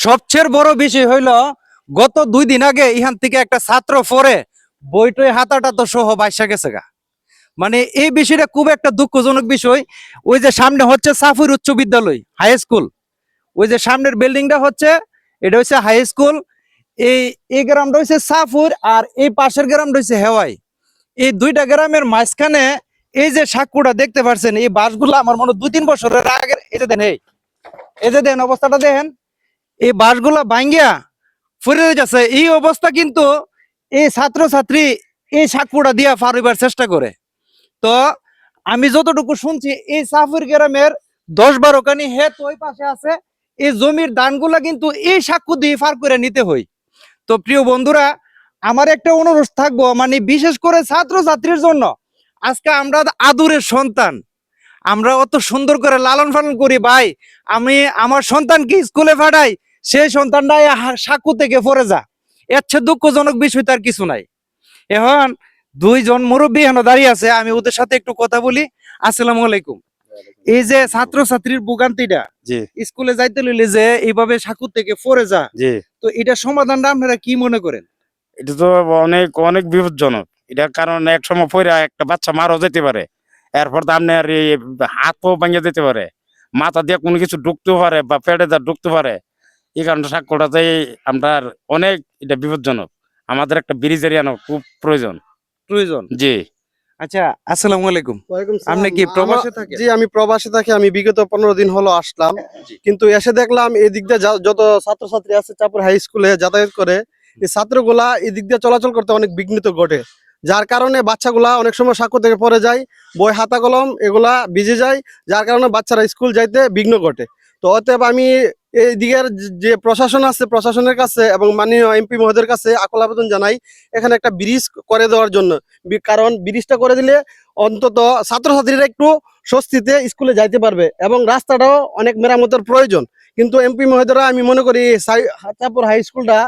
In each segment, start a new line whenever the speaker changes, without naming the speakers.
সবচেয়ে বড় বিষয় হইল গত 2 দিন আগে ইহান থেকে একটা ছাত্র পরে বইটই হাতাটা তো সহ বাইসা গেছে গা। মানে এই বিষয়টা খুব একটা দুঃখজনক বিষয়। ওই যে সামনে হচ্ছে সাফুর উচ্চ বিদ্যালয় হাই স্কুল, ওই যে সামনের বিল্ডিংটা হচ্ছে এটা হচ্ছে হাই স্কুল। এই গ্রামটা হচ্ছে সাফুর আর এই পাশের গ্রামটা হচ্ছে হেওয়াই। এই দুইটা গ্রামের মাঝখানে এই যে সাঁকুটা দেখতে পাচ্ছেন, এই বাসগুলো আমার মনে হয় 2-3 বছরের আগের। এই যে দেন, এই যে দেন অবস্থাটা দেখেন, এই বাসগুলা ভাঙ্গিয়া ফুরে যাচ্ছে। এই অবস্থা কিন্তু এই ছাত্রছাত্রী এই সাঁকুটা দিয়া ফারইবার চেষ্টা করে। তো আমি যতটুকু শুনছি এই সাফুর গ্রামের 10-12 কানি হেত ওই পাশে আছে। এই জমির ধানগুলা কিন্তু এই সাঁকু দিয়ে ফার করে নিতে হয়। তো প্রিয় বন্ধুরা, আমার একটা অনুরোধ থাকবো, মানে বিশেষ করে ছাত্রছাত্রীর জন্য। আজকে আমরা আদুরের সন্তান, আমরা অত সুন্দর করে লালন পালন করি ভাই। আমি আমার সন্তানকে স্কুলে পাঠাই, সেই সন্তানটা সাঁকু থেকে পড়ে যা, এর চেয়ে দুঃখজনক বিষয় তার কিছু নাই। এখন 2জন মুরব্বী এখানে দাঁড়িয়ে আছে, আমি ওদের সাথে একটু কথা বলি। আসসালামু আলাইকুম। এই যে ছাত্রছাত্রীর ভোগান্তিটা,
জি
স্কুলে যাইতে লইলে যে এইভাবে সাঁকু থেকে পড়ে যা,
জি
তো এটা সমাধানটা আপনারা কি মনে করেন?
এটা তো অনেক অনেক বিপজ্জনক। এটার কারণে এক সময় পরে একটা বাচ্চা মারাও যেতে পারে। এরপর তো আপনার এই হাতও ভেঙে যেতে পারে, মাথা দিয়ে কোনো কিছু ঢুকতেও পারে বা পেটে যা ঢুকতে পারে। এই কারণে সাক্ষ্যটাতেই আপনার অনেক এটা বিপজ্জনক। আমাদের একটা ব্রিজ এরিয়ানো খুব প্রয়োজন।
প্রয়োজন।
জি
আচ্ছা, আসসালামু আলাইকুম।
ওয়ালাইকুম সালাম।
আপনি কি প্রবাসে থাকেন?
জি, আমি প্রবাসে থাকি। আমি বিগত 15 দিন হলো আসলাম, কিন্তু এসে দেখলাম এদিক দিয়ে যত ছাত্রছাত্রী আছে চাঁদপুর হাই স্কুলে যাতায়াত করে, এই ছাত্রগুলা এদিক দিয়ে চলাচল করতে অনেক বিঘ্নিত ঘটে। যার কারণে বাচ্চাগুলা অনেক সময় সাঁকো থেকে পড়ে যায়, বই হাতা কলম এগুলা ভিজে যায়, যার কারণে বাচ্চারা স্কুল যাইতে বিঘ্ন ঘটে। তো অতএব আমি এই দিকের যে প্রশাসন আছে প্রশাসনের কাছে এবং মাননীয় এমপি মহোদয়ের কাছে আকুল আবেদন জানাই এখানে একটা ব্রিজ করে দেওয়ার জন্য। কারণ ব্রিজটা করে দিলে অন্তত ছাত্রছাত্রীরা একটু স্বস্তিতে স্কুলে যাইতে পারবে এবং রাস্তাটাও অনেক মেরামতের প্রয়োজন। কিন্তু এমপি মহোদয়রা আমি মনে করি চাঁদপুর হাই স্কুলটা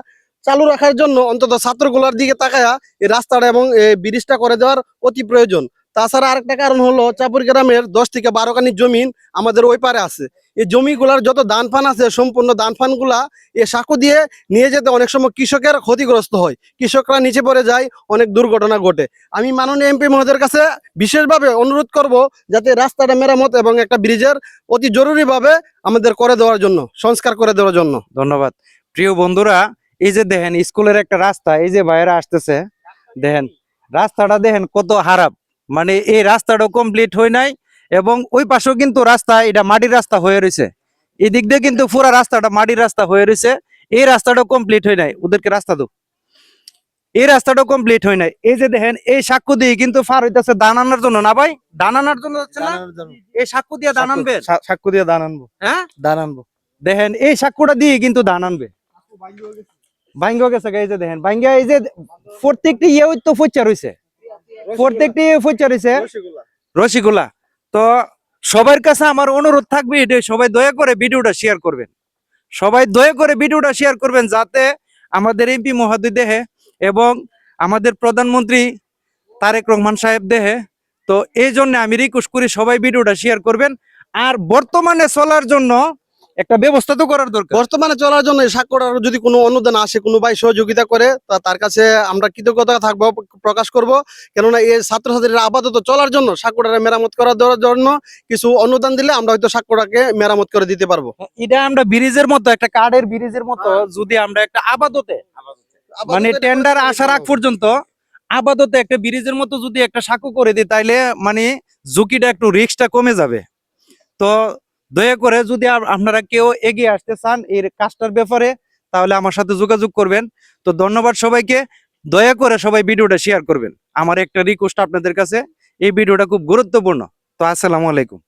চালু রাখার জন্য অন্তত ছাত্রগুলোর দিকে তাকায়া এই রাস্তাটা এবং এই ব্রিজটা করে দেওয়ার অতি প্রয়োজন। তাছাড়া আরেকটা কারণ হলো চাঁদপুর গ্রামের 10 থেকে 12 কানি জমিন আমাদের ওই পারে আছে। এই জমিগুলার যত দান ফান আছে সম্পূর্ণ দান ফানগুলা এই সাঁকো দিয়ে নিয়ে যেতে অনেক সময় কৃষকের ক্ষতিগ্রস্ত হয়, কৃষকরা নিচে পড়ে যায়, অনেক দুর্ঘটনা ঘটে। আমি মাননীয় এমপি মহোদয়ের কাছে বিশেষভাবে অনুরোধ করব যাতে রাস্তাটা মেরামত এবং একটা ব্রিজের অতি জরুরিভাবে আমাদের করে দেওয়ার জন্য, সংস্কার করে দেওয়ার জন্য।
ধন্যবাদ। প্রিয় বন্ধুরা, এই যে দেখেন স্কুলের একটা রাস্তা, এই যে বাইরে আসতেছে, দেখেন রাস্তাটা দেখেন কত খারাপ। মানে এই রাস্তাটা কমপ্লিট হয় নাই, এবং ওই পাশেও কিন্তু রাস্তা, এটা মাটির রাস্তা হয়ে রয়েছে। এই দিক দিয়ে কিন্তু পুরো রাস্তাটা মাটির রাস্তা হয়ে রয়েছে। এই রাস্তাটা কমপ্লিট হয় নাই, ওদেরকে রাস্তা দাও। এই রাস্তাটা কমপ্লিট হয় নাই। এই যে দেখেন এই সাঁকু দিয়ে কিন্তু ফার হইতেছে দান আনার জন্য, না ভাই? দান আনার জন্য হচ্ছে না, এই সাঁকু দিয়ে দান আনবে।
সাক্ষ্য দিয়ে দান আনবো,
হ্যাঁ
দান আনবো।
দেখেন এই সাঁকুটা দিয়ে কিন্তু ধান আনবে। ভাঙ্গা গেছে, এই যে দেখেন ভাঙ্গা, এই যে প্রত্যেকটি ইয়ে তো ফচ্চা রয়েছে, প্রত্যেকটি ফচ্চা রয়েছে রসিগুলা। তো সবার কাছে আমার অনুরোধ থাকবে এটা, সবাই দয়া করে ভিডিওটা শেয়ার করবেন, সবাই দয়া করে ভিডিওটা শেয়ার করবেন, যাতে আমাদের এমপি মহোদয় দেখে এবং আমাদের প্রধানমন্ত্রী তারেক রহমান সাহেব দেখে। তো এই জন্য আমি রিকোয়েস্ট করি সবাই ভিডিওটা শেয়ার করবেন। আর বর্তমানে চলার জন্য একটা ব্যবস্থা তো করার দরকার।
বর্তমানে চলার জন্য এই সাক্ষ্যটার যদি কোনো অনুদান আসে, কোনো ভাই সহযোগিতা করে, তার কাছে আমরা কৃতজ্ঞতা থাকবো, প্রকাশ করব। কেননা এই ছাত্রছাত্রীরা আপাতত চলার জন্য সাক্ষ্যটাকে মেরামত করার দেওয়ার জন্য কিছু অনুদান দিলে আমরা হয়তো সাক্ষ্যটাকে মেরামত করে দিতে পারবো।
এটা আমরা ব্রিজের মতো, একটা কার্ডের ব্রিজের মতো যদি আমরা একটা আপাততে, মানে টেন্ডার আসার আগ পর্যন্ত আপাতত একটা ব্রিজের মতো যদি একটা সাঁকো করে দিই, তাইলে মানে ঝুঁকিটা একটু, রিস্কটা কমে যাবে। তো দয়া করে যদি আপনারা কেউ এগিয়ে আসতে চান এই কাজটার ব্যাপারে, তাহলে আমার সাথে যোগাযোগ করবেন। তো ধন্যবাদ সবাইকে। দয়া করে সবাই ভিডিওটা শেয়ার করবেন। আমার একটা রিকোয়েস্ট আপনাদের কাছে, এই ভিডিওটা খুব গুরুত্বপূর্ণ। তো আসসালামু আলাইকুম।